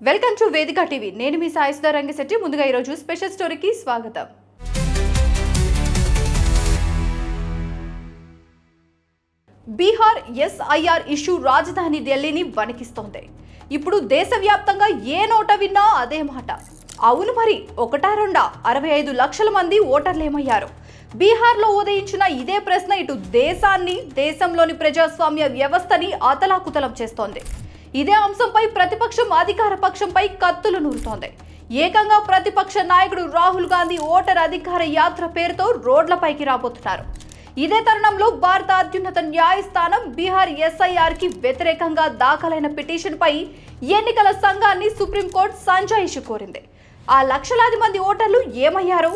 Welcome to వేదిక TV. నేను మీ సాయి సుధా రంగశెట్టి. ముందుగా ఈ రోజు స్పెషల్ స్టోరీకి స్వాగతం. బీహార్ ఎస్ఐఆర్ ఇష్యూ రాజధాని ఢిల్లీని వణికిస్తోంది. ఇప్పుడు దేశవ్యాప్తంగా ఏ నోట విన్నా అదే మాట. అవును మరి, ఒకటా రెండా 65 లక్షల మంది ఓటర్లేమయ్యారు? బీహార్లో ఉదయించిన ఇదే ప్రశ్న ఇటు దేశాన్ని, దేశంలోని ప్రజాస్వామ్య వ్యవస్థని అతలాకుతలం చేస్తోంది. ఇదే అంశంపై ప్రతిపక్షం అధికార పక్షంపై కత్తులు నూరుతోంది. ఏకంగా ప్రతిపక్ష నాయకుడు రాహుల్ గాంధీ ఓటర్ అధికార యాత్ర పేరుతో రోడ్లపైకి రాబోతున్నారు. ఇదే తరుణంలో భారత అత్యున్నత న్యాయస్థానం బీహార్ ఎస్ఐఆర్ కి వ్యతిరేకంగా దాఖలైన పిటిషన్పై ఎన్నికల సంఘాన్ని సుప్రీంకోర్టు సంజాయిషి కోరింది. ఆ లక్షలాది మంది ఓటర్లు ఏమయ్యారు?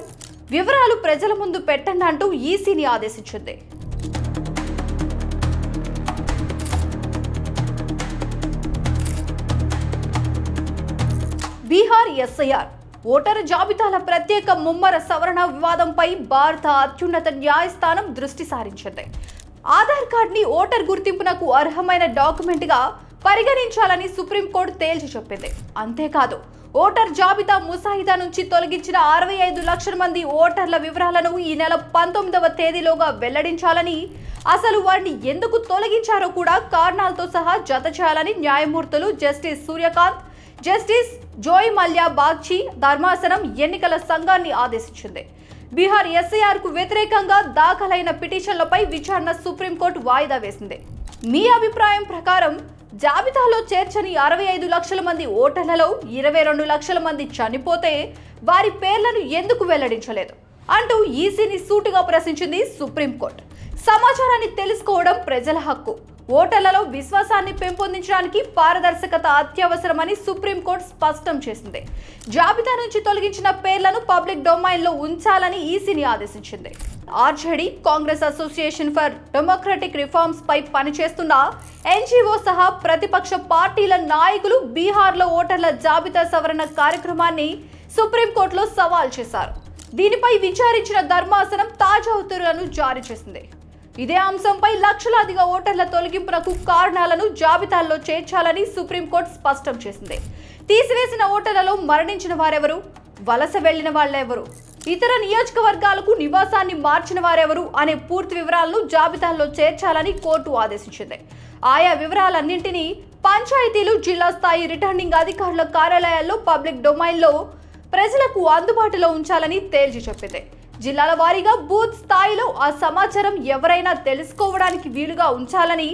వివరాలు ప్రజల ముందు పెట్టండి అంటూ ఈసీని ఆదేశించింది. బీహార్ ఎస్ఐఆర్ ఓటరు జాబితాల ప్రత్యేక ముమ్మర సవరణ వివాదంపై భారత అత్యున్నత న్యాయస్థానం దృష్టి సారించింది. ఆధార్ కార్డుని ఓటర్ గుర్తింపునకు అర్హమైన డాక్యుమెంట్గా పరిగణించాలని సుప్రీంకోర్టు తేల్చి చెప్పింది. అంతేకాదు, ఓటర్ జాబితా ముసాయిదా నుంచి తొలగించిన 65 లక్షల మంది ఓటర్ల వివరాలను ఈ నెల 19వ తేదీలోగా వెల్లడించాలని, అసలు వారిని ఎందుకు తొలగించారో కూడా కారణాలతో సహా జత చేయాలని న్యాయమూర్తులు జస్టిస్ సూర్యకాంత్, జస్టిస్ జోయ్ మల్యా బాగ్చి ధర్మాసనం ఎన్నికల సంఘాన్ని ఆదేశించింది. బీహార్ ఎస్ఐఆర్ కు వ్యతిరేకంగా దాఖలైన పిటిషన్లపై విచారణ సుప్రీంకోర్టు వాయిదా వేసింది. మీ అభిప్రాయం ప్రకారం జాబితాలో చేర్చని 65 లక్షల మంది ఓటర్లలో 22 లక్షల మంది చనిపోతే వారి పేర్లను ఎందుకు వెల్లడించలేదు అంటూ ఈసీని సూటిగా ప్రశ్నించింది సుప్రీంకోర్టు. సమాచారాన్ని తెలుసుకోవడం ప్రజల హక్కు. ఓటర్లలో విశ్వాసాన్ని పెంపొందించడానికి పారదర్శకత అత్యవసరమని సుప్రీంకోర్టు స్పష్టం చేసింది. జాబితా నుంచి తొలగించిన పేర్లను పబ్లిక్ డొమైన్లో ఉంచాలని ఈసీని ఆదేశించింది. RJD, Congress association for democratic reforms పై పనిచేస్తున్న ఎన్జీఓ సహా ప్రతిపక్ష పార్టీల నాయకులు బీహార్లో ఓటర్ల జాబితా సవరణ కార్యక్రమాన్ని సుప్రీంకోర్టులో సవాల్ చేశారు. దీనిపై విచారించిన ధర్మాసనం తాజా ఉత్తర్వులను జారీ చేసింది. ఇదే అంశంపై లక్షలాదిగా ఓటర్ల తొలగింపునకు కారణాలను జాబితాల్లో చేర్చాలని సుప్రీంకోర్టు స్పష్టం చేసింది. తీసివేసిన ఓటర్లలో మరణించిన వారెవరు, వలస వెళ్లిన వాళ్ళెవరు, ఇతర నియోజకవర్గాలకు నివాసాన్ని మార్చిన వారెవరు అనే పూర్తి వివరాలను జాబితాల్లో చేర్చాలని కోర్టు ఆదేశించింది. ఆయా వివరాలన్నింటినీ పంచాయతీలు, జిల్లా స్థాయి రిటర్నింగ్ అధికారుల కార్యాలయాల్లో పబ్లిక్ డొమైన్లో ప్రజలకు అందుబాటులో ఉంచాలని తేల్చి చెప్పింది. జిల్లాల వారీగా బూత్ స్థాయిలో ఆ సమాచారం ఎవరైనా తెలుసుకోవడానికి వీలుగా ఉంచాలని,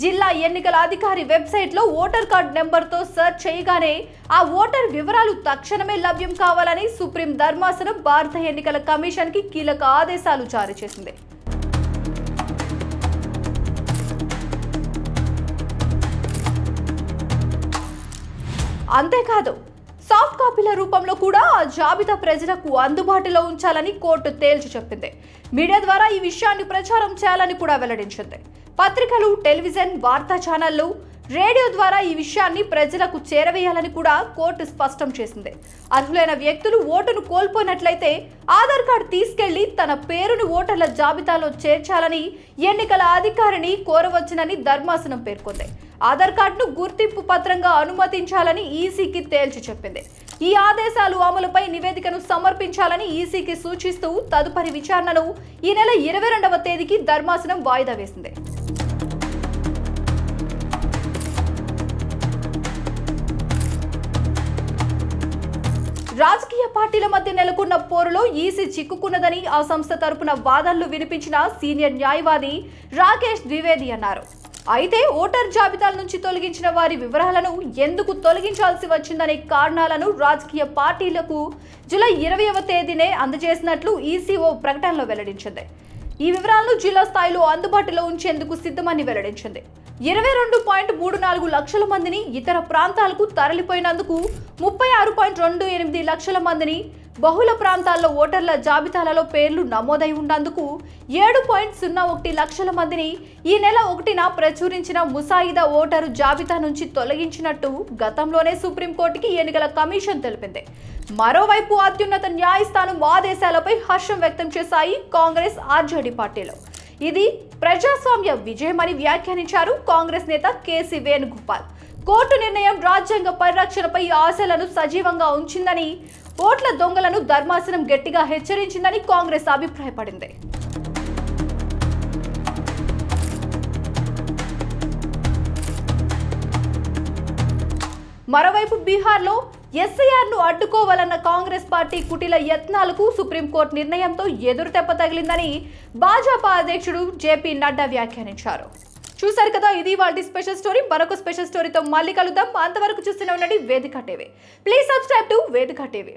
జిల్లా ఎన్నికల అధికారి వెబ్సైట్లో ఓటర్ కార్డు నెంబర్తో సెర్చ్ చేయగానే ఆ ఓటర్ వివరాలు తక్షణమే లభ్యం కావాలని సుప్రీం ధర్మాసనం భారత ఎన్నికల కమిషన్కి కీలక ఆదేశాలు జారీ చేసింది. అంతేకాదు, సాఫ్ట్ కాపీల రూపంలో కూడా ఆ జాబితా ప్రజలకు అందుబాటులో ఉంచాలని కోర్టు తేల్చి చెప్పింది. మీడియా ద్వారా ఈ విషయాన్ని ప్రచారం చేయాలని కూడా వెల్లడించింది. పత్రికలు, టెలివిజన్, వార్తా ఛానళ్లు, రేడియో ద్వారా ఈ విషయాన్ని ప్రజలకు చేరవేయాలని కూడా కోర్టు స్పష్టం చేసింది. అర్హులైన వ్యక్తులు ఓటును కోల్పోయినట్లయితే ఆధార్ కార్డు తీసుకెళ్లి తన పేరును ఓటర్ల జాబితాలో చేర్చాలని ఎన్నికల అధికారిని కోరవచ్చునని ధర్మాసనం పేర్కొంది. ఆధార్ కార్డును గుర్తింపు పత్రంగా అనుమతించాలని ఈసీకి తేల్చి చెప్పింది. ఈ ఆదేశాలు అమలుపై నివేదికను సమర్పించాలని ఈసీకి సూచిస్తూ తదుపరి విచారణను ఈ నెల 22వ తేదీకి ధర్మాసనం వాయిదా వేసింది. రాజకీయ పార్టీల మధ్య నెలకొన్న పోరులో ఈసీ చిక్కుకున్నదని ఆ సంస్థ తరపున వాదనలు వినిపించిన సీనియర్ న్యాయవాది రాకేష్ ద్వివేది అన్నారు. అయితే ఓటర్ జాబితాల నుంచి తొలగించిన వారి వివరాలను ఎందుకు తొలగించాల్సి వచ్చిందనే కారణాలను రాజకీయ పార్టీలకు జూలై 20వ తేదీనే అందజేసినట్లు ఈసీఓ ప్రకటనలో వెల్లడించింది. ఈ వివరాలను జిల్లా స్థాయిలో అందుబాటులో ఉంచేందుకు సిద్ధమని వెల్లడించింది. 22.34 లక్షల మందిని ఇతర ప్రాంతాలకు తరలిపోయినందుకు 36.28 లక్షల మందిని, బహుళ ప్రాంతాల్లో ఓటర్ల జాబితాలలో పేర్లు నమోదై ఉన్నందుకు 7.01 లక్షల మందిని ఈ నెల 1న ప్రచురించిన ముసాయిదా ఓటరు జాబితా నుంచి తొలగించినట్టు గతంలోనే సుప్రీంకోర్టుకి ఎన్నికల కమిషన్ తెలిపింది. మరోవైపు అత్యున్నత న్యాయస్థానం ఆదేశాలపై హర్షం వ్యక్తం చేశాయి కాంగ్రెస్, ఆర్జేడీ పార్టీలు. ఇది ప్రజాస్వామ్య విజయమని వ్యాఖ్యానించారు కాంగ్రెస్ నేత కేసీ వేణుగోపాల్. కోర్టు నిర్ణయం రాజ్యాంగ పరిరక్షణపై ఆశలను సజీవంగా ఉంచిందని, ఓట్ల దొంగలను ధర్మాసనం గట్టిగా హెచ్చరించిందని కాంగ్రెస్ అభిప్రాయపడింది. మరోవైపు బీహార్లో ఎస్ఐఆర్ను అడ్డుకోవాలన్న కాంగ్రెస్ పార్టీ కుటిల యత్నాలకు సుప్రీంకోర్టు నిర్ణయంతో ఎదురుదెబ్బ తగిలిందని భాజపా అధ్యక్షుడు జేపీ నడ్డా వ్యాఖ్యానించారు. చూశారు కదా, ఇది వాళ్ళ స్పెషల్ స్టోరీ. మరొక స్పెషల్ స్టోరీతో మళ్ళీ కలుద్దాం. అంతవరకు చూస్తూనే ఉండండి వేదిక టీవీ. ప్లీజ్ సబ్స్క్రైబ్ టు వేదిక టీవీ.